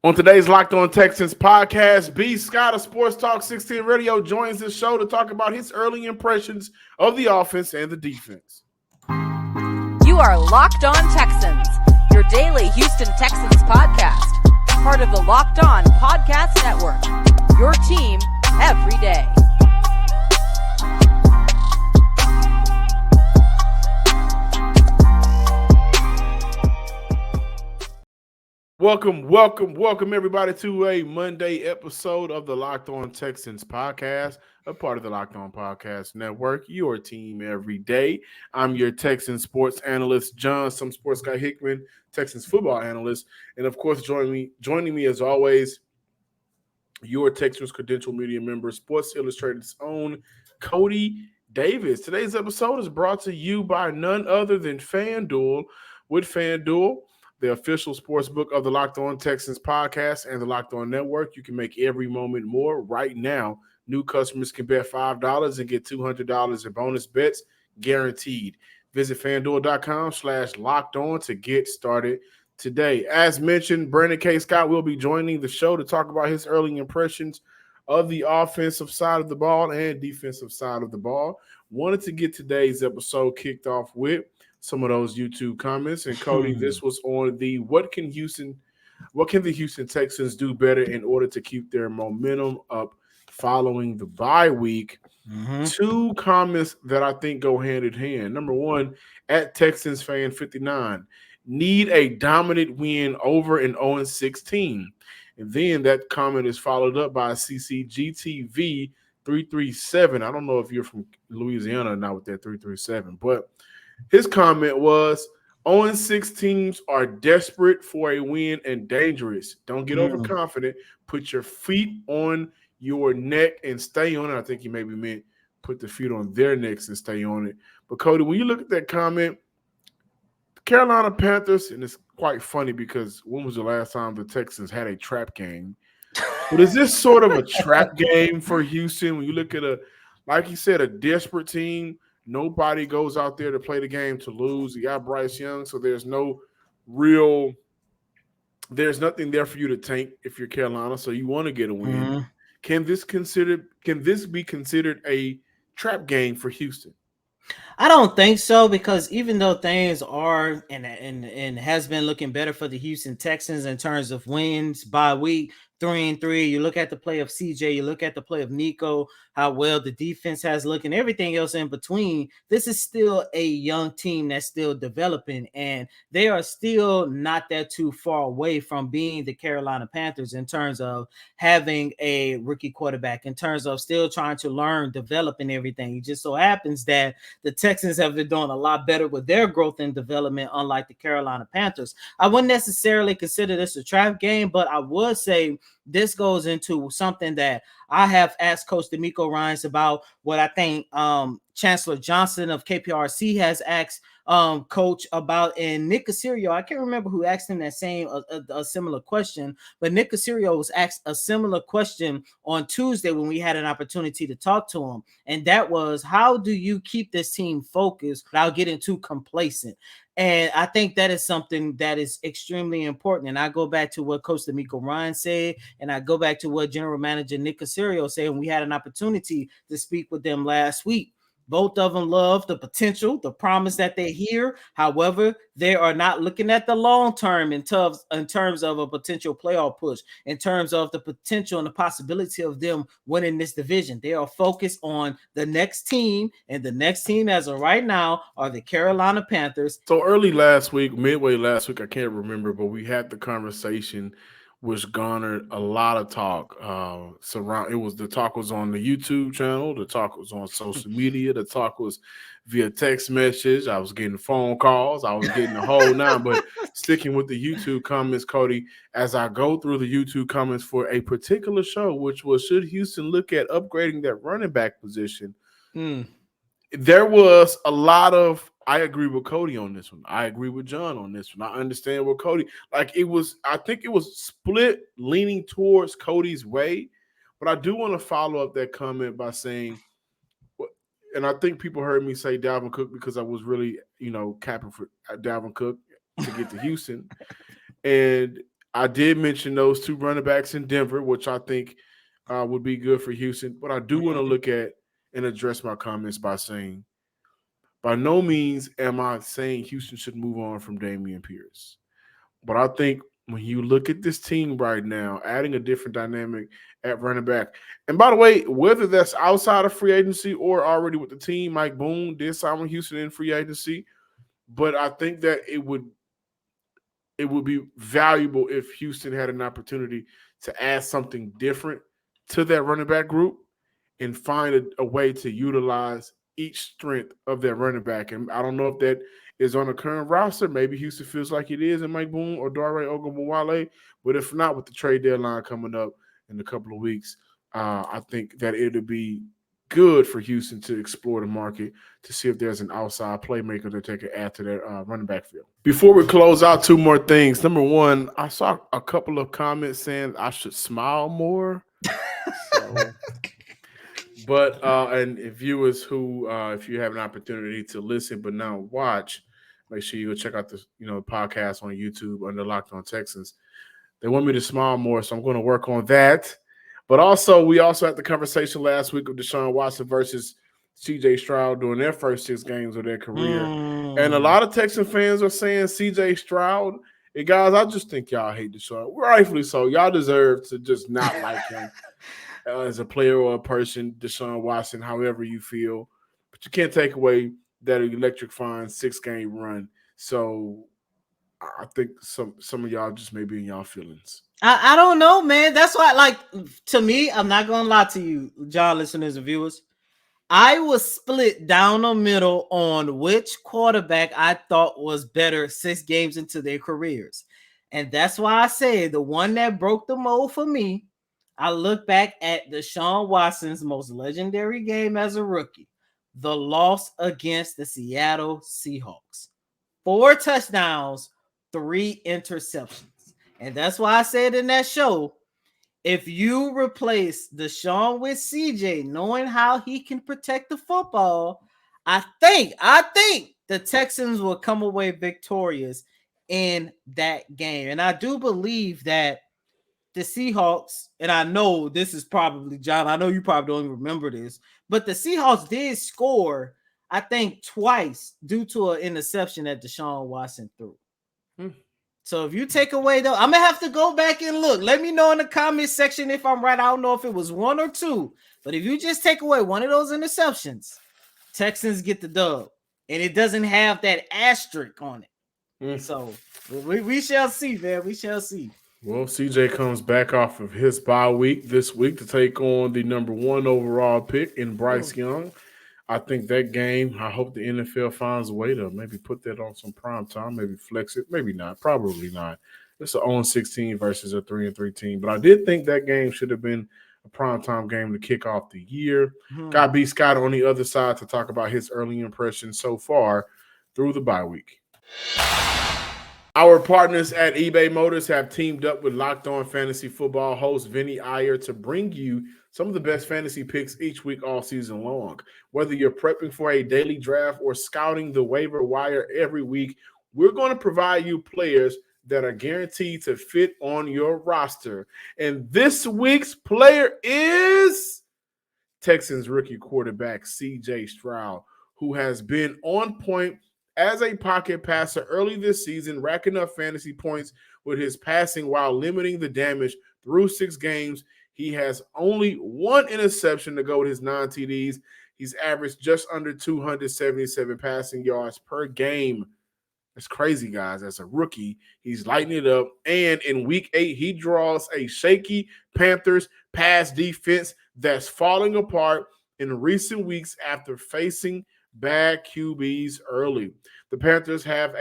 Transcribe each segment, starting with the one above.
On today's Locked On Texans podcast, B. Scott of Sports Talk 16 Radio joins the show to talk about his early impressions of the offense and the defense. You are Locked On Texans, your daily Houston Texans podcast, part of the Locked On Podcast Network, your team every day. Welcome everybody to a Monday episode of the Locked On Texans podcast, a part of the Locked On Podcast Network, your team every day. I'm your Texans sports analyst, John, some sports guy Hickman, Texans football analyst, and of course joining me as always, your Texans credential media member, Sports Illustrated's own Cody Davis. Today's episode is brought to you by none other than FanDuel. With FanDuel, the official sports book of the Locked On Texans podcast and the Locked On Network, you can make every moment more. Right now, new customers can bet $5 and get $200 in bonus bets guaranteed. Visit FanDuel.com/LockedOn to get started today. As mentioned, Brandon K. Scott will be joining the show to talk about his early impressions of the offensive side of the ball and defensive side of the ball. Wanted to get today's episode kicked off with some of those YouTube comments. And Cody, this was on the what can the Houston Texans do better in order to keep their momentum up following the bye week? Two comments that I think go hand in hand. Number one, at Texans fan 59, need a dominant win over an 0-16. And then that comment is followed up by CCGTV 337. I don't know if you're from Louisiana or not with that 337, but his comment was, 0-6 teams are desperate for a win and dangerous. Don't get overconfident. Put your feet on your neck and stay on it. I think he maybe meant put the feet on their necks and stay on it. But, Cody, when you look at that comment, the Carolina Panthers, and it's quite funny because when was the last time the Texans had a trap game? But is this sort of a trap game for Houston when you look at like you said, a desperate team? Nobody goes out there to play the game to lose. You got Bryce Young, so there's nothing there for you to tank if you're Carolina, so you want to get a win. Can this be considered a trap game for Houston? I don't think so, because even though things are and has been looking better for the Houston Texans in terms of wins by week, 3-3. You look at the play of CJ, you look at the play of Nico, how well the defense has looked, and everything else in between. This is still a young team that's still developing, and they are still not that too far away from being the Carolina Panthers in terms of having a rookie quarterback, in terms of still trying to learn, develop, and everything. It just so happens that the Texans have been doing a lot better with their growth and development, unlike the Carolina Panthers. I wouldn't necessarily consider this a trap game, but I would say this goes into something that I have asked Coach D'Amico Ryans about, what I think Chancellor Johnson of KPRC has asked Coach about, and Nick Caserio. I can't remember who asked him that same a similar question, but Nick Caserio was asked a similar question on Tuesday when we had an opportunity to talk to him, and that was, how do you keep this team focused without getting too complacent? And I think that is something that is extremely important. And I go back to what Coach D'Amico Ryan said, and I go back to what General Manager Nick Caserio said when we had an opportunity to speak with them last week. Both of them love the potential, the promise that they hear. However, they are not looking at the long term in terms of a potential playoff push, in terms of the potential and the possibility of them winning this division. They are focused on the next team, and the next team as of right now are the Carolina Panthers. So midway last week, I can't remember, but we had the conversation which garnered a lot of talk. The talk was on the YouTube channel, the talk was on social media, the talk was via text message. I was getting phone calls, I was getting the whole nine. But sticking with the YouTube comments, Cody, as I go through the YouTube comments for a particular show, which was, should Houston look at upgrading that running back position? There was a lot of, I agree with Cody on this one. I agree with John on this one. I understand what Cody, I think it was split leaning towards Cody's way, but I do want to follow up that comment by saying, and I think people heard me say Dalvin Cook because I was really, capping for Dalvin Cook to get to Houston. And I did mention those two running backs in Denver, which I think would be good for Houston. But I do want to look at and address my comments by saying, by no means am I saying Houston should move on from Dameon Pierce. But I think when you look at this team right now, adding a different dynamic at running back, and by the way, whether that's outside of free agency or already with the team, Mike Boone did sign with Houston in free agency. But I think that it would be valuable if Houston had an opportunity to add something different to that running back group and find a way to utilize each strength of that running back. And I don't know if that is on the current roster. Maybe Houston feels like it is in Mike Boone or Dare Ogunbowale. But if not, with the trade deadline coming up in a couple of weeks, I think that it'll be good for Houston to explore the market to see if there's an outside playmaker that they can add to their running back field. Before we close out, two more things. Number one, I saw a couple of comments saying I should smile more. So, but and viewers who, if you have an opportunity to listen but not watch, make sure you go check out the podcast on YouTube under Locked On Texans. They want me to smile more, so I'm going to work on that. But also, we also had the conversation last week of Deshaun Watson versus C.J. Stroud during their first 6 games of their career. And a lot of Texan fans are saying C.J. Stroud. And guys, I just think y'all hate Deshaun. Rightfully so. Y'all deserve to just not like him as a player or a person, Deshaun Watson, however you feel. But you can't take away that electrifying 6-game run. So I think some of y'all just may be in y'all feelings. I don't know, man. That's why, like, to me, I'm not gonna lie to you, y'all listeners and viewers. I was split down the middle on which quarterback I thought was better 6 games into their careers. And that's why I say the one that broke the mold for me, I look back at Deshaun Watson's most legendary game as a rookie, the loss against the Seattle Seahawks. 4 touchdowns, 3 interceptions. And that's why I said in that show, if you replace Deshaun with CJ, knowing how he can protect the football, I think the Texans will come away victorious in that game. And I do believe that the Seahawks, and I know this is probably, John, I know you probably don't even remember this, but the Seahawks did score, I think, twice due to an interception that Deshaun Watson threw. So if you take away though, I'm gonna have to go back and look. Let me know in the comment section if I'm right. I don't know if it was 1 or 2, but if you just take away one of those interceptions, Texans get the dub, and it doesn't have that asterisk on it. So we shall see, man. We shall see. Well, CJ comes back off of his bye week this week to take on the number 1 overall pick in Bryce Young. I think that game, I hope the NFL finds a way to maybe put that on some prime time, maybe flex it, maybe not, probably not. It's an 0-16 versus a 3-3 team. But I did think that game should have been a primetime game to kick off the year. Got B. Scott on the other side to talk about his early impressions so far through the bye week. Our partners at eBay Motors have teamed up with Locked On Fantasy Football host Vinny Iyer to bring you some of the best fantasy picks each week all season long. Whether you're prepping for a daily draft or scouting the waiver wire every week, we're going to provide you players that are guaranteed to fit on your roster. And this week's player is Texans rookie quarterback C.J. Stroud, who has been on point as a pocket passer early this season, racking up fantasy points with his passing while limiting the damage through 6 games. He has only 1 interception to go with his 9 TDs. He's averaged just under 277 passing yards per game. That's crazy, guys. As a rookie, he's lighting it up. And in week 8, he draws a shaky Panthers pass defense that's falling apart in recent weeks after facing bad QBs early. The Panthers have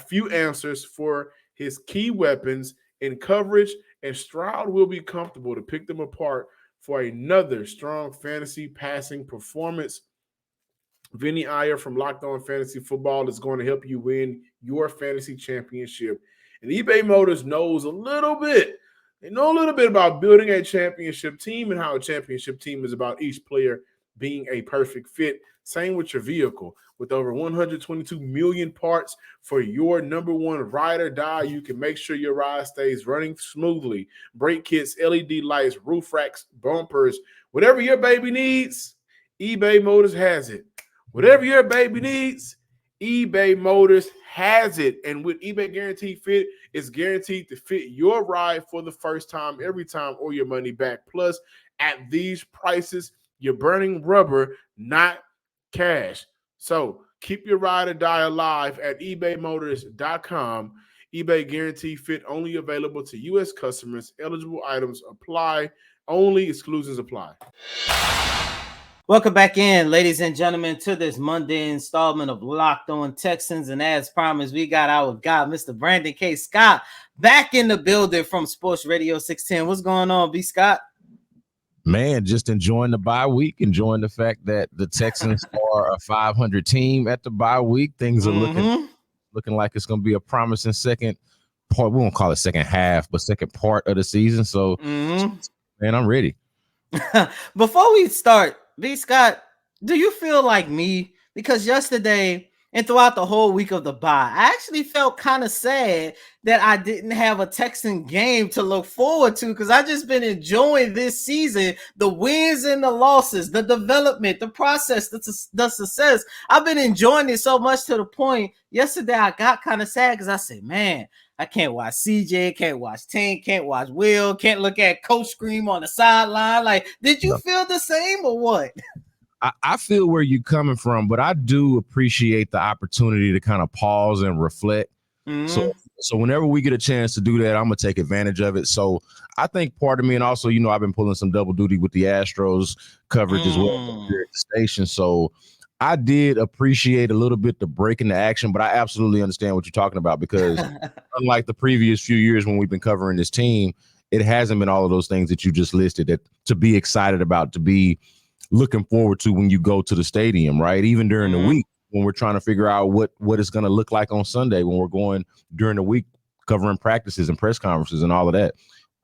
few answers for his key weapons in coverage, and Stroud will be comfortable to pick them apart for another strong fantasy passing performance. Vinny Iyer from Locked On Fantasy Football is going to help you win your fantasy championship. And eBay Motors knows a little bit. They know a little bit about building a championship team and how a championship team is about each player being a perfect fit. Same with your vehicle. With over 122 million parts for your number one ride or die, you can make sure your ride stays running smoothly. Brake kits, LED lights, roof racks, bumpers, whatever your baby needs, eBay Motors has it. Whatever your baby needs, eBay Motors has it. And with eBay Guaranteed Fit, it's guaranteed to fit your ride for the first time, every time, or your money back. Plus, at these prices, you're burning rubber, not cash. So keep your ride or die alive at ebaymotors.com. eBay Guaranteed Fit only available to U.S. customers. Eligible items apply. Only exclusions apply. Welcome back in, ladies and gentlemen, to this Monday installment of Locked On Texans. And as promised, we got our guy, Mr. Brandon K. Scott, back in the building from Sports Radio 610. What's going on, B. Scott? Man, just enjoying the bye week, enjoying the fact that the Texans are a 500 team at the bye week. Things are looking like it's going to be a promising second part. We won't call it second half, but second part of the season. So, man, I'm ready. Before we start, B. Scott, do you feel like me? Because yesterday and throughout the whole week of the bye, I actually felt kind of sad that I didn't have a Texan game to look forward to, because I just been enjoying this season, the wins and the losses, the development, the process, the success. I've been enjoying it so much to the point yesterday I got kind of sad because I said, man, I can't watch CJ, can't watch Tank, can't watch Will, can't look at Coach Scream on the sideline. Like, did you feel the same or what? I feel where you're coming from, but I do appreciate the opportunity to kind of pause and reflect. So whenever we get a chance to do that, I'm going to take advantage of it. So I think part of me, and also, I've been pulling some double duty with the Astros coverage as well here at the station. So I did appreciate a little bit the break in the action, but I absolutely understand what you're talking about, because unlike the previous few years when we've been covering this team, it hasn't been all of those things that you just listed that to be excited about, to be looking forward to when you go to the stadium, right? Even during the week when we're trying to figure out what it's going to look like on Sunday, when we're going during the week covering practices and press conferences and all of that.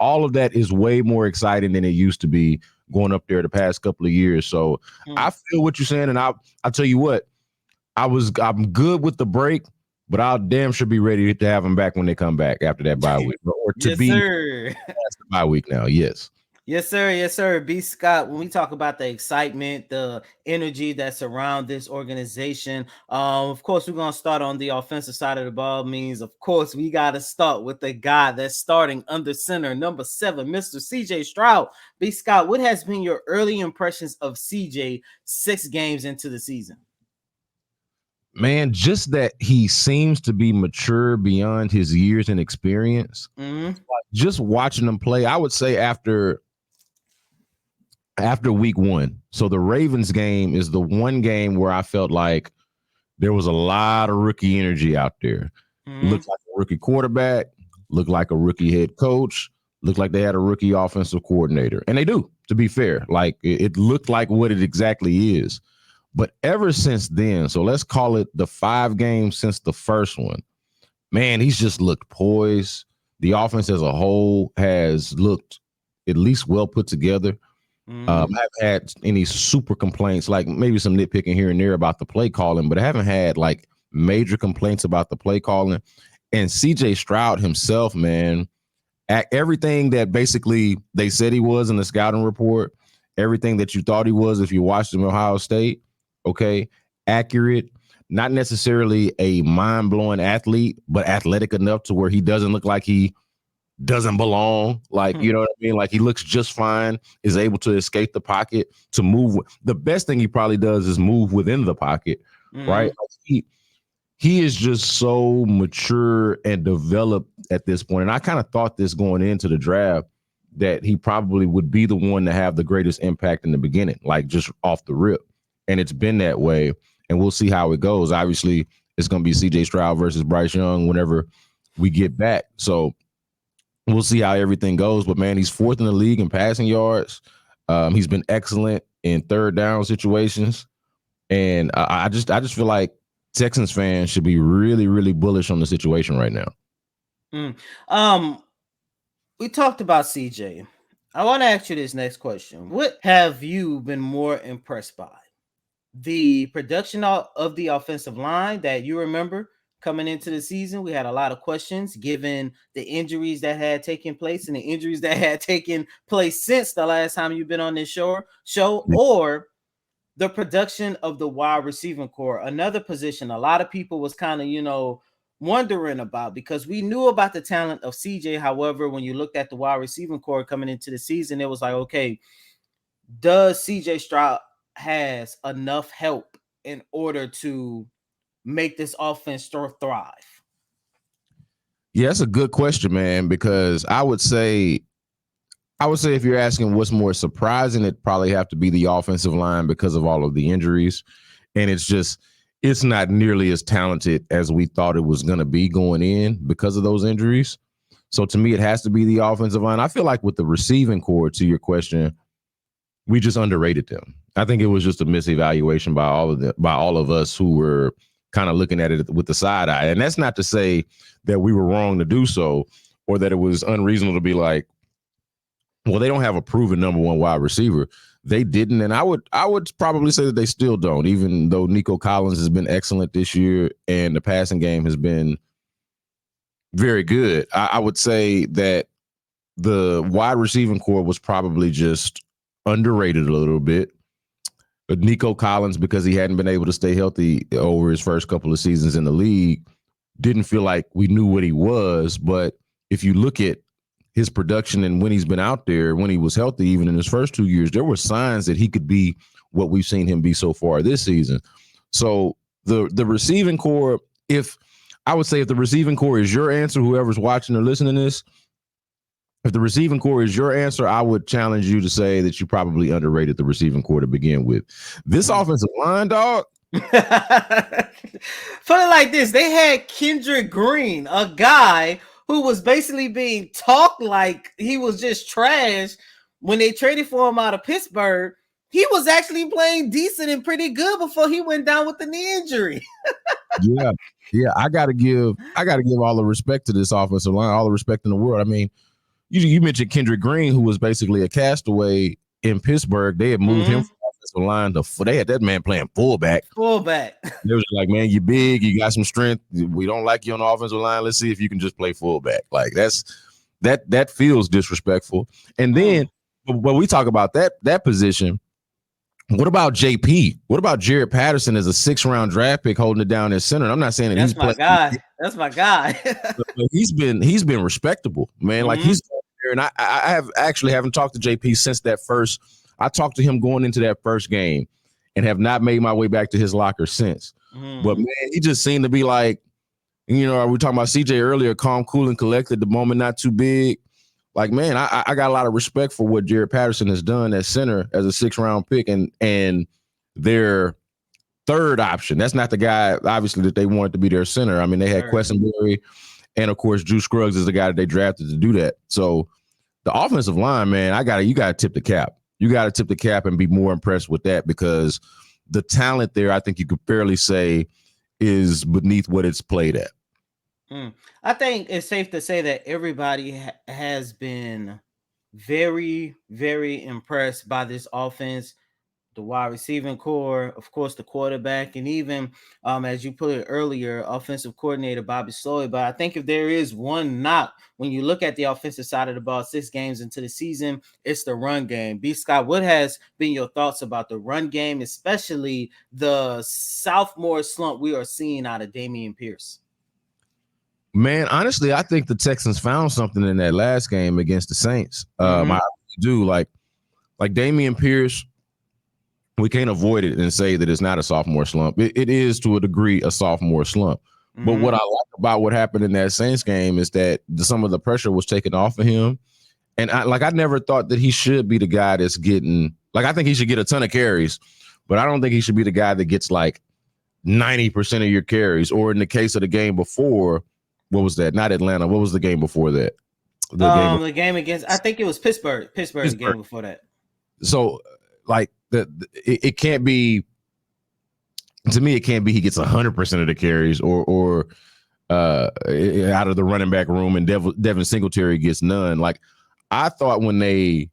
All of that is way more exciting than it used to be going up there the past couple of years. So I feel what you're saying, and I'll tell you what, I'm good with the break, but I'll damn sure be ready to have them back when they come back after that bye week, or to be past the bye week now. Yes. Yes, sir. Yes, sir. B. Scott, when we talk about the excitement, the energy that's around this organization, of course, we're going to start on the offensive side of the ball. Means, of course, we got to start with the guy that's starting under center, number 7, Mr. CJ Stroud. B. Scott, what has been your early impressions of CJ 6 games into the season? Man, just that he seems to be mature beyond his years and experience. Just watching him play, I would say after week 1. So the Ravens game is the one game where I felt like there was a lot of rookie energy out there. Looked like a rookie quarterback, looked like a rookie head coach, looked like they had a rookie offensive coordinator. And they do, to be fair. Like, it looked like what it exactly is. But ever since then, so let's call it the 5 games since the first one, man, he's just looked poised. The offense as a whole has looked at least well put together. I haven't had any super complaints, like maybe some nitpicking here and there about the play calling, but I haven't had like major complaints about the play calling. And CJ Stroud himself, man, at everything that basically they said he was in the scouting report, everything that you thought he was if you watched him at Ohio State, okay, accurate, not necessarily a mind-blowing athlete, but athletic enough to where he doesn't look like he doesn't belong. Like, you know what I mean? Like, he looks just fine, is able to escape the pocket, to move. The best thing he probably does is move within the pocket, right? Like, he is just so mature and developed at this point. And I kind of thought this going into the draft, that he probably would be the one to have the greatest impact in the beginning, like just off the rip. And it's been that way. And we'll see how it goes. Obviously, it's going to be CJ Stroud versus Bryce Young whenever we get back. So we'll see how everything goes. But, man, he's 4th in the league in passing yards. He's been excellent in third down situations. And I just feel like Texans fans should be really, really bullish on the situation right now. We talked about CJ. I want to ask you this next question. What have you been more impressed by? The production of the offensive line that you remember coming into the season? We had a lot of questions given the injuries that had taken place and the injuries that had taken place since the last time you've been on this show, or the production of the wide receiving core, another position a lot of people was kind of, wondering about, because we knew about the talent of CJ. However, when you looked at the wide receiving core coming into the season, it was like, okay, does CJ Stroud has enough help in order to make this offense thrive? Yeah, that's a good question, man, because I would say if you're asking what's more surprising, it'd probably have to be the offensive line because of all of the injuries. And it's not nearly as talented as we thought it was going to be going in because of those injuries. So to me, it has to be the offensive line. I feel like with the receiving core, to your question, we just underrated them. I think it was just a misevaluation by all of us who were kind of looking at it with the side eye. And that's not to say that we were wrong to do so or that it was unreasonable to be like, well, they don't have a proven number one wide receiver. They didn't, and I would probably say that they still don't, even though Nico Collins has been excellent this year and the passing game has been very good. I would say that the wide receiving core was probably just underrated a little bit. But Nico Collins, because he hadn't been able to stay healthy over his first couple of seasons in the league, didn't feel like we knew what he was. But if you look at his production and when he's been out there, when he was healthy, even in his first 2 years, there were signs that he could be what we've seen him be so far this season. So the receiving core, if the receiving core is your answer, whoever's watching or listening to this, if the receiving core is your answer, I would challenge you to say that you probably underrated the receiving core to begin with. This offensive line, dog. Put it like this. They had Kendrick Green, a guy who was basically being talked like he was just trash when they traded for him out of Pittsburgh. He was actually playing decent and pretty good before he went down with the knee injury. Yeah. I gotta give all the respect to this offensive line, all the respect in the world. I mean, you mentioned Kendrick Green, who was basically a castaway in Pittsburgh. They had moved him from offensive line they had that man playing fullback. They was like, man, you big, you got some strength. We don't like you on the offensive line. Let's see if you can just play fullback. Like that feels disrespectful. And then when we talk about that position, what about JP? What about Jared Patterson as a 6th-round draft pick holding it down in center? And I'm not saying that That's my guy. That's my guy. he's been respectable, man. Like he's there, and I haven't talked to JP since that first. I talked to him going into that first game, and have not made my way back to his locker since. But man, he just seemed to be like, we were talking about CJ earlier, calm, cool, and collected. The moment not too big. Like, man, I got a lot of respect for what Jared Patterson has done at center as a 6th-round pick and their third option. That's not the guy, obviously, that they wanted to be their center. I mean, they had Quessenberry, and of course, Drew Scruggs is the guy that they drafted to do that. So the offensive line, man, you got to tip the cap. You got to tip the cap and be more impressed with that, because the talent there, I think you could fairly say, is beneath what it's played at. I think it's safe to say that everybody has been very, very impressed by this offense, the wide receiving core, of course, the quarterback, and even, as you put it earlier, offensive coordinator Bobby Sloy. But I think if there is one knock when you look at the offensive side of the ball 6 games into the season, it's the run game. B. Scott, what has been your thoughts about the run game, especially the sophomore slump we are seeing out of Dameon Pierce? Man, honestly, I think the Texans found something in that last game against the Saints. I do like Dameon Pierce. We can't avoid it and say that it's not a sophomore slump. It is to a degree a sophomore slump. But what I like about what happened in that Saints game is that some of the pressure was taken off of him. And I never thought that he should be the guy that's getting, I think he should get a ton of carries, but I don't think he should be the guy that gets 90% of your carries. Or in the case of the game before, what was that? Not Atlanta. What was the game before that? The game against, I think it was Pittsburgh. The game before that. So, it can't be. To me, it can't be he gets 100% of the carries, or out of the running back room, and Devin Singletary gets none. I thought when they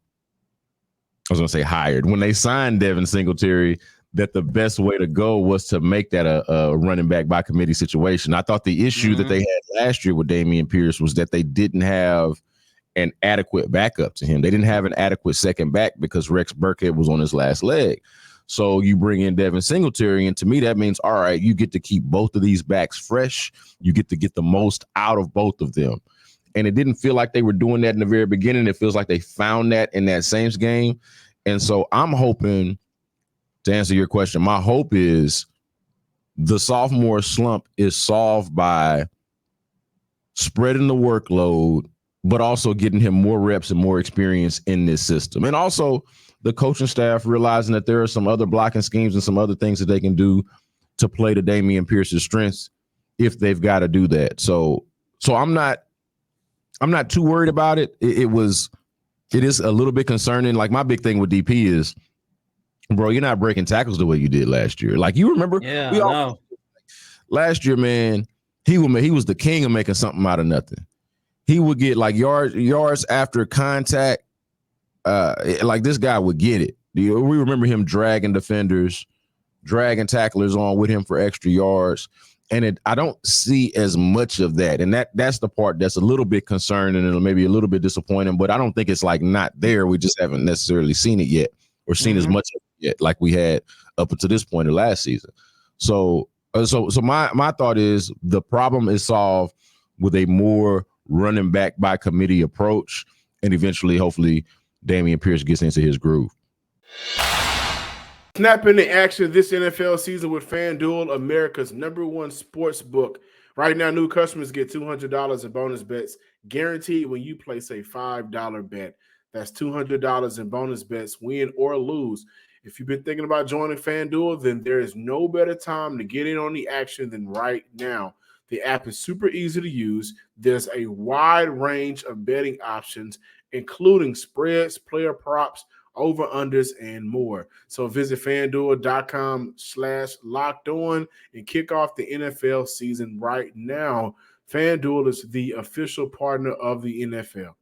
was going to say hired. When they signed Devin Singletary, that the best way to go was to make that a running back by committee situation. I thought the issue that they had last year with Dameon Pierce was that they didn't have an adequate backup to him. They didn't have an adequate second back because Rex Burkhead was on his last leg. So you bring in Devin Singletary, and to me, that means, all right, you get to keep both of these backs fresh. You get to get the most out of both of them. And it didn't feel like they were doing that in the very beginning. It feels like they found that in that Saints game. And so I'm hoping, to answer your question, my hope is the sophomore slump is solved by spreading the workload, but also getting him more reps and more experience in this system. And also the coaching staff realizing that there are some other blocking schemes and some other things that they can do to play to Dameon Pierce's strengths if they've got to do that. So I'm not too worried about it. It is a little bit concerning. Like, my big thing with DP is, bro, you're not breaking tackles the way you did last year. Like, you remember? Yeah, last year, man, he was the king of making something out of nothing. He would get like yards after contact. Like, this guy would get it. We remember him dragging defenders, dragging tacklers on with him for extra yards. And I don't see as much of that. And that's the part that's a little bit concerning and maybe a little bit disappointing, but I don't think it's like not there. We just haven't necessarily seen it yet or seen as much of it yet like we had up until this point of last season. So my thought is the problem is solved with a more running back by committee approach, and eventually, hopefully, Dameon Pierce gets into his groove. Snap into action this NFL season with FanDuel, America's #1 sports book. Right now, new customers get $200 in bonus bets guaranteed when you place a $5 bet. That's $200 in bonus bets, win or lose. If you've been thinking about joining FanDuel, then there is no better time to get in on the action than right now. The app is super easy to use. There's a wide range of betting options, including spreads, player props, over-unders, and more. So visit FanDuel.com/lockedon and kick off the NFL season right now. FanDuel is the official partner of the NFL.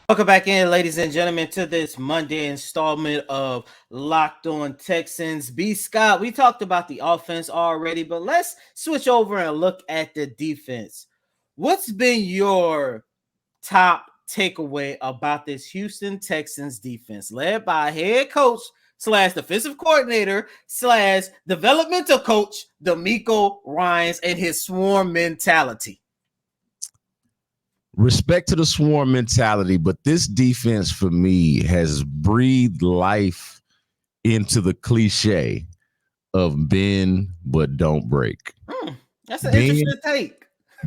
Welcome back in, ladies and gentlemen, to this Monday installment of Locked On Texans. B. Scott, we talked about the offense already, but let's switch over and look at the defense. What's been your top takeaway about this Houston Texans defense, led by head coach / defensive coordinator / developmental coach DeMeco Ryans and his swarm mentality? Respect to the swarm mentality, but this defense for me has breathed life into the cliche of bend but don't break. That's an interesting take.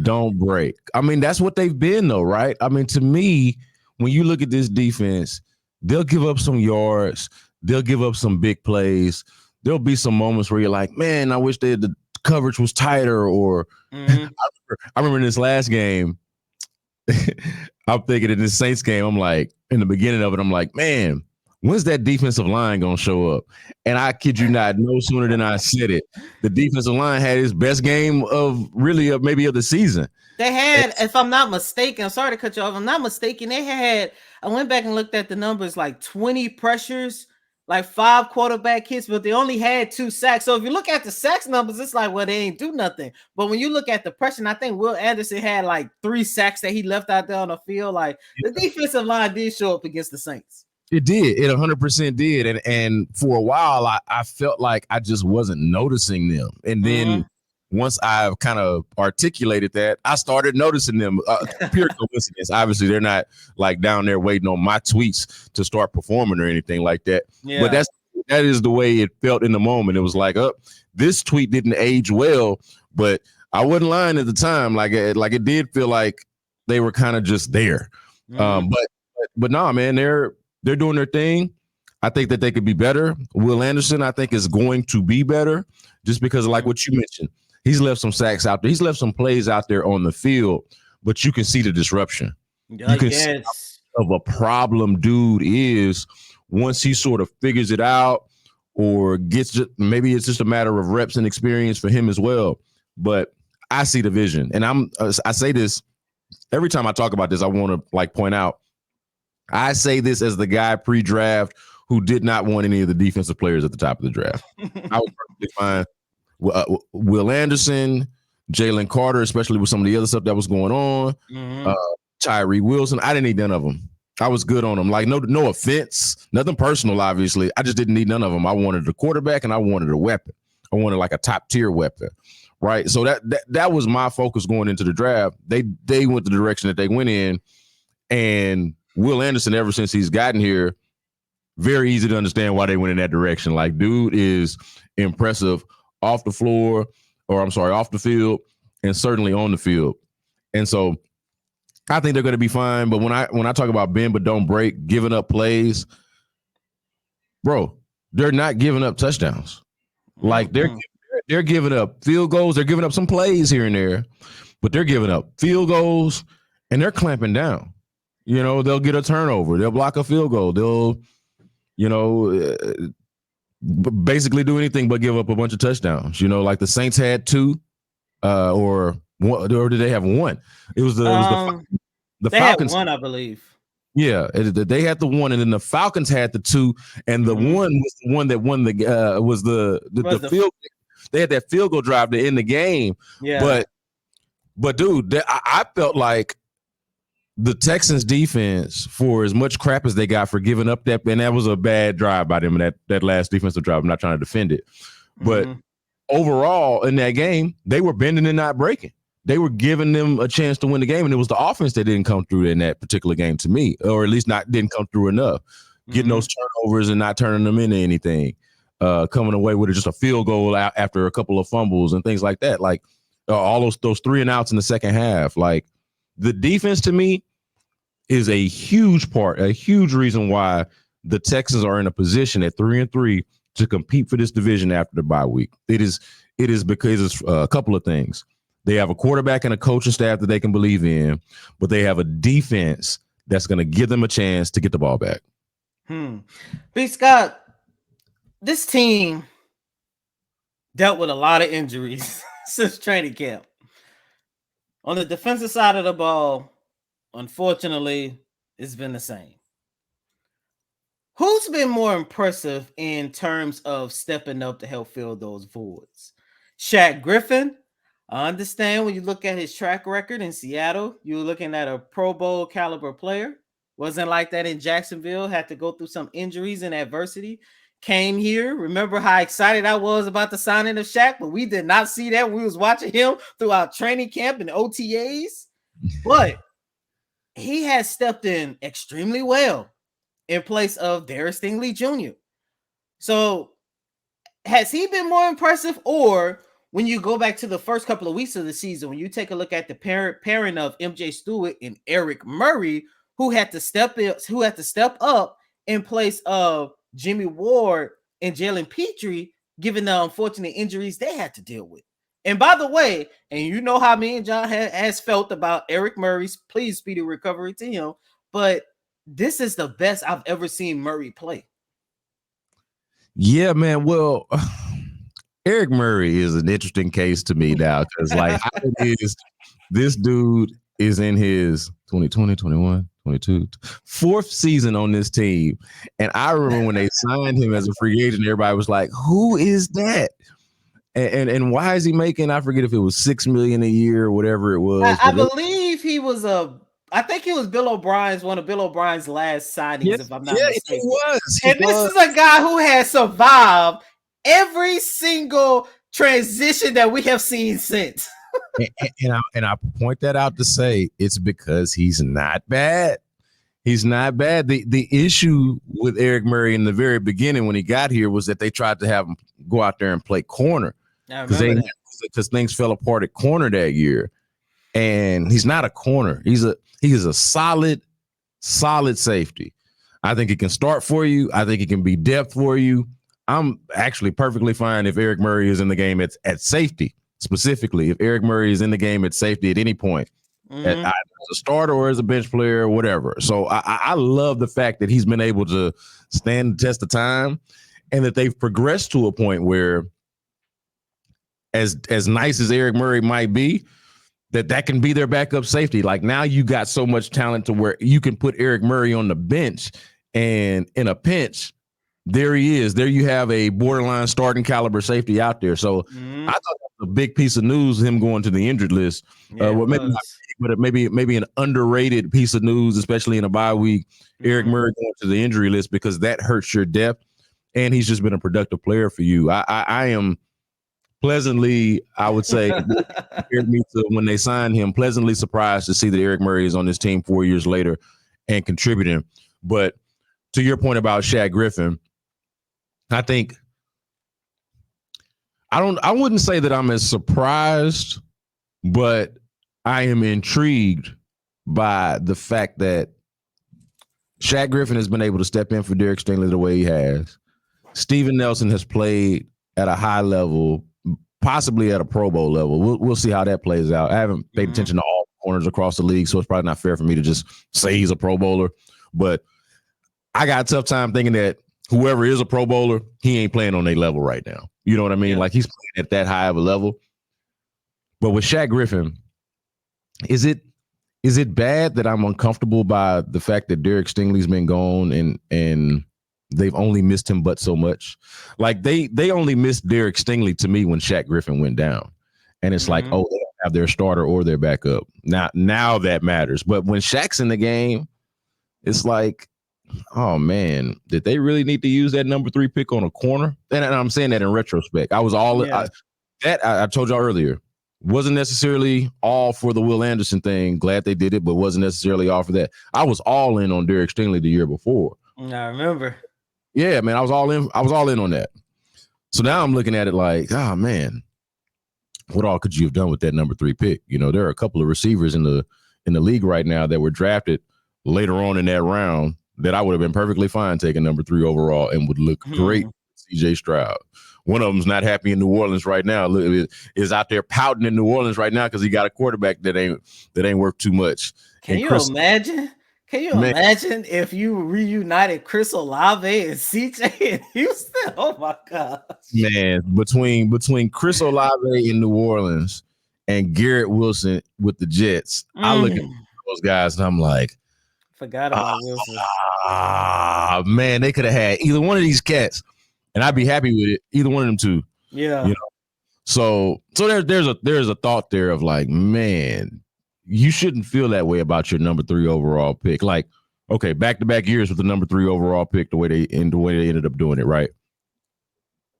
Don't break. I mean, that's what they've been, though, right? I mean, to me, when you look at this defense, they'll give up some yards. They'll give up some big plays. There'll be some moments where you're like, man, I wish the coverage was tighter. Or I remember in this last game, I'm thinking in this Saints game, I'm like, in the beginning of it, I'm like, man, when's that defensive line going to show up? And I kid you not, no sooner than I said it, the defensive line had its best game of the season. They had, if I'm not mistaken, I'm sorry to cut you off. If I'm not mistaken, I went back and looked at the numbers, like 20 pressures, like 5 quarterback hits, but they only had 2 sacks. So if you look at the sacks numbers, it's like, well, they ain't do nothing. But when you look at the pressure, I think Will Anderson had like 3 sacks that he left out there on the field. Like, the defensive line did show up against the Saints. It did. It 100% did. And for a while, I felt like I just wasn't noticing them. And then once I've kind of articulated that, I started noticing them. Pure coincidence. Obviously, they're not like down there waiting on my tweets to start performing or anything like that. Yeah. But that is the way it felt in the moment. It was like, this tweet didn't age well, but I wasn't lying at the time. Like it did feel like they were kind of just there. But no, man, they're doing their thing. I think that they could be better. Will Anderson, I think, is going to be better just because of like what you mentioned. He's left some sacks out there. He's left some plays out there on the field, but you can see the disruption. You can see of a problem dude is once he sort of figures it out or maybe it's just a matter of reps and experience for him as well. But I see the vision. And I say this every time I talk about this, I want to like point out I say this as the guy pre-draft who did not want any of the defensive players at the top of the draft. I was perfectly fine. Will Anderson, Jalen Carter, especially with some of the other stuff that was going on, Tyree Wilson. I didn't need none of them. I was good on them. Like, no offense, nothing personal, obviously. I just didn't need none of them. I wanted a quarterback and I wanted a weapon. I wanted like a top tier weapon, right? So that was my focus going into the draft. They went the direction that they went in, and Will Anderson, ever since he's gotten here, very easy to understand why they went in that direction. Like, dude is impressive off the field, and certainly on the field. And so I think they're going to be fine. But when I talk about bend but don't break, giving up plays, bro, they're not giving up touchdowns. Like they're giving up field goals. They're giving up some plays here and there, but they're giving up field goals and they're clamping down. You know, they'll get a turnover. They'll block a field goal. They'll, basically do anything but give up a bunch of touchdowns. You know, like the Saints had 2, or did they have 1? It was the Falcons had 1, I believe. Yeah, they had the 1, and then the Falcons had the 2, and the 1 was the one that won the field. They had that field goal drive to end the game. Yeah, but dude, I felt like the Texans defense, for as much crap as they got for giving up that, and that was a bad drive by them, that last defensive drive. I'm not trying to defend it, but overall in that game, they were bending and not breaking. They were giving them a chance to win the game, and it was the offense that didn't come through in that particular game to me, or at least didn't come through enough, getting those turnovers and not turning them into anything, coming away with just a field goal after a couple of fumbles and things like that. Like all those 3 and outs in the second half. Like, the defense to me is a huge reason why the Texans are in a position at 3-3 to compete for this division after the bye week. It is because of a couple of things. They have a quarterback and a coaching staff that they can believe in, but they have a defense that's going to give them a chance to get the ball back. B. Scott, this team dealt with a lot of injuries since training camp. On the defensive side of the ball, unfortunately, it's been the same. Who's been more impressive in terms of stepping up to help fill those voids? Shaq Griffin. I understand when you look at his track record in Seattle, you're looking at a Pro Bowl caliber player. Wasn't like that in Jacksonville. Had to go through some injuries and adversity. Came here. Remember how excited I was about the signing of Shaq, but we did not see that. We was watching him throughout training camp and OTAs. But he has stepped in extremely well in place of Darius Stingley Jr. So has he been more impressive? Or when you go back to the first couple of weeks of the season, when you take a look at the pairing of MJ Stewart and Eric Murray, who had to step up in place of Jimmy Ward and Jalen Petrie, given the unfortunate injuries they had to deal with. And by the way, and you know how me and John has felt about Eric Murray's, please speedy recovery to him, but this is the best I've ever seen Murray play. Yeah, man. Well, Eric Murray is an interesting case to me now, because like this dude is in his 2020, 21, 22, fourth season on this team. And I remember when they signed him as a free agent, everybody was like, who is that? And why is he making, I forget if it was $6 million a year or whatever it was. I believe he was I think he was one of Bill O'Brien's last signings, if I'm not mistaken. He was. This is a guy who has survived every single transition that we have seen since. and I point that out to say it's because he's not bad. He's not bad. The issue with Eric Murray in the very beginning when he got here was that they tried to have him go out there and play corner because things fell apart at corner that year. And he's not a corner. He is a solid safety. I think he can start for you. I think he can be depth for you. I'm actually perfectly fine if Eric Murray is in the game at safety. Specifically, if Eric Murray is in the game at safety at any point, as a starter or as a bench player or whatever. So I love the fact that he's been able to stand the test of time, and that they've progressed to a point where, as nice as Eric Murray might be, that can be their backup safety. Like now you got so much talent to where you can put Eric Murray on the bench, and in a pinch, there he is. There you have a borderline starting caliber safety out there. So I thought that was a big piece of news, him going to the injured list. Yeah, Well, maybe not big, but maybe an underrated piece of news, especially in a bye week. Eric Murray going to the injury list, because that hurts your depth, and he's just been a productive player for you. I am pleasantly, I would say, compared me to when they signed him, pleasantly surprised to see that Eric Murray is on this team 4 years later and contributing. But to your point about Shaq Griffin, I think I wouldn't say that I'm as surprised, but I am intrigued by the fact that Shaq Griffin has been able to step in for Derek Stingley the way he has. Steven Nelson has played at a high level, possibly at a Pro Bowl level. We'll see how that plays out. I haven't paid attention to all corners across the league, so it's probably not fair for me to just say he's a Pro Bowler. But I got a tough time thinking that whoever is a Pro Bowler, he ain't playing on their level right now. You know what I mean? Yeah. Like he's playing at that high of a level. But with Shaq Griffin, is it bad that I'm uncomfortable by the fact that Derek Stingley's been gone and they've only missed him but so much? Like they only missed Derek Stingley to me when Shaq Griffin went down. And it's like, oh, they don't have their starter or their backup. Now that matters. But when Shaq's in the game, it's like, oh man, did they really need to use that number 3 pick on a corner? And I'm saying that in retrospect. I was all I told y'all earlier, wasn't necessarily all for the Will Anderson thing. Glad they did it, but wasn't necessarily all for that. I was all in on Derek Stingley the year before. I remember. Yeah, man, I was all in on that. So now I'm looking at it like, oh man, what all could you have done with that number 3 pick? You know, there are a couple of receivers in the league right now that were drafted later on in that round that I would have been perfectly fine taking number 3 overall and would look great. CJ Stroud. One of them's not happy in New Orleans right now. Is out there pouting in New Orleans right now because he got a quarterback that ain't worth too much. Can you imagine? Can you imagine if you reunited Chris Olave and CJ in Houston? Oh my God. Man, between Chris Olave in New Orleans and Garrett Wilson with the Jets, I look at those guys and I'm like, forgot about Wilson. Man, they could have had either one of these cats, and I'd be happy with it. Either one of them two. Yeah. You know. So there's a thought there of like, man, you shouldn't feel that way about your number 3 overall pick. Like, okay, back-to-back years with the number 3 overall pick, the way they ended up doing it, right?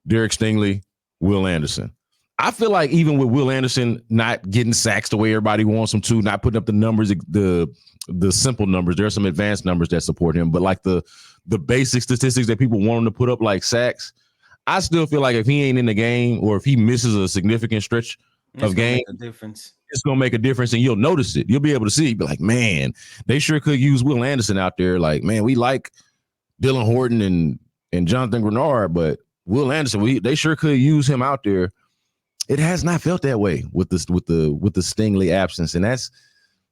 Derek Stingley, Will Anderson. I feel like even with Will Anderson not getting sacks the way everybody wants him to, not putting up the numbers, the simple numbers, there are some advanced numbers that support him, but like the basic statistics that people want him to put up, like sacks, I still feel like if he ain't in the game or if he misses a significant stretch of game, it's going to make a difference, and you'll notice it. You'll be able to see, be like, man, they sure could use Will Anderson out there. Like, man, we like Dylan Horton and Jonathan Grenard, but Will Anderson, they sure could use him out there. It has not felt that way with the Stingley absence, and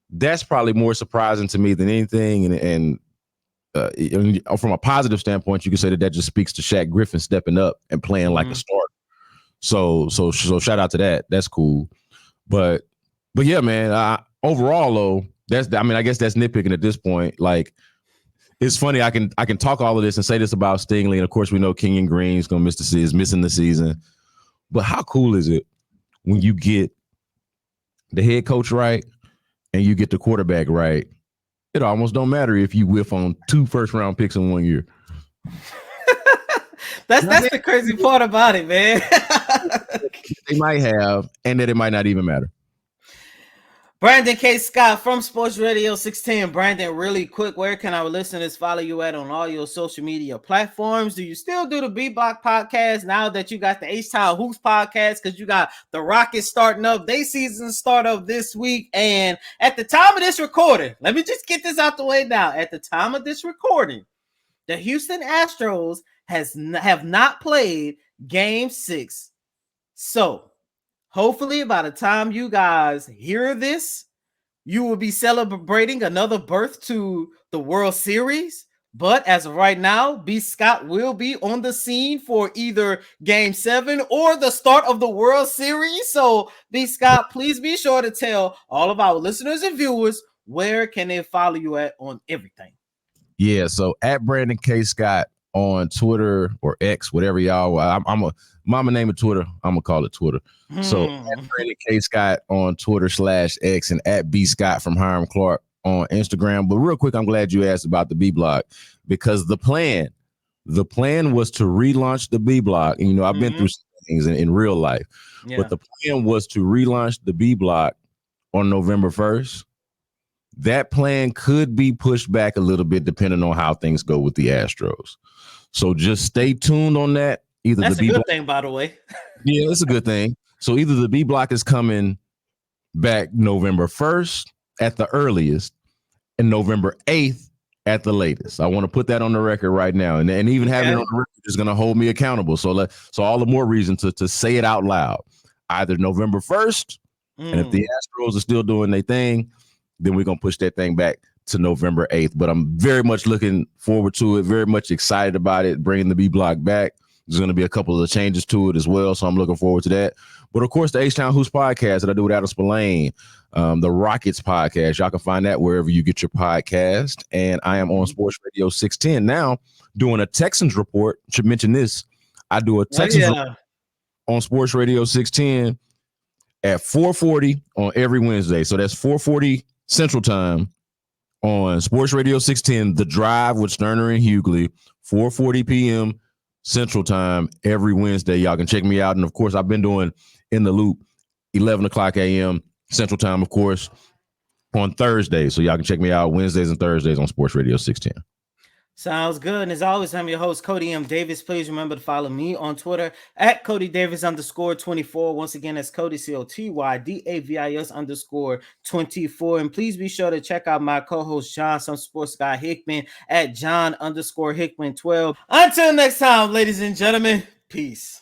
that's probably more surprising to me than anything. And from a positive standpoint, you can say that just speaks to Shaq Griffin stepping up and playing like a starter. So shout out to that. That's cool. But yeah, man. Overall, though, I guess that's nitpicking at this point. Like, it's funny. I can talk all of this and say this about Stingley, and of course, we know Kenyon Green's missing the season. But how cool is it when you get the head coach right and you get the quarterback right? It almost don't matter if you whiff on 2 first-round picks in 1 year. That's the crazy part about it, man. They might have, and that it might not even matter. Brandon K. Scott from Sports Radio 610. Brandon, really quick, where can our listeners follow you at on all your social media platforms? Do you still do the B-Block podcast now that you got the H-Town Hoops podcast? Because you got the Rockets starting up. Their season start up this week. And at the time of this recording, let me just get this out the way now. At the time of this recording, the Houston Astros have not played Game 6. So, hopefully, by the time you guys hear this, you will be celebrating another birth to the World Series. But as of right now, B. Scott will be on the scene for either Game 7 or the start of the World Series. So, B. Scott, please be sure to tell all of our listeners and viewers where can they follow you at on everything. Yeah, so at Brandon K. Scott on Twitter or X, whatever y'all. I'm a mama name of Twitter. I'm gonna call it Twitter. So at Brandon K. Scott on Twitter /X and at B Scott from Hiram Clark on Instagram. But real quick, I'm glad you asked about the B Block because the plan was to relaunch the B Block. And I've been through some things in real life, but the plan was to relaunch the B Block on November 1st. That plan could be pushed back a little bit depending on how things go with the Astros. So just stay tuned on that. That's a good thing, by the way. Yeah, it's a good thing. So either the B Block is coming back November 1st at the earliest and November 8th at the latest. I want to put that on the record right now. And even having it on the record is going to hold me accountable. So all the more reason to say it out loud. Either November 1st, and if the Astros are still doing their thing, then we're going to push that thing back to November 8th. But I'm very much looking forward to it, very much excited about it, bringing the B Block back. There's going to be a couple of changes to it as well, so I'm looking forward to that. But, of course, the H-Town Hoops podcast that I do with Adam Spillane, the Rockets podcast, y'all can find that wherever you get your podcast. And I am on Sports Radio 610 now doing a Texans report. Should mention this. I do a Texans report on Sports Radio 610 at 4:40 on every Wednesday. So that's 4:40 Central Time on Sports Radio 610, The Drive with Sterner and Hughley, 4:40 p.m. Central Time every Wednesday. Y'all can check me out. And, of course, I've been doing In the Loop, 11 o'clock a.m. Central Time, of course, on Thursdays. So y'all can check me out Wednesdays and Thursdays on Sports Radio 610. Sounds good. And as always, I'm your host, Cody M. Davis. Please remember to follow me on Twitter at Cody Davis _24. Once again, that's Cody COTYDAVIS _24. And please be sure to check out my co-host, John, some sports guy Hickman at John _Hickman 12. Until next time, ladies and gentlemen, peace.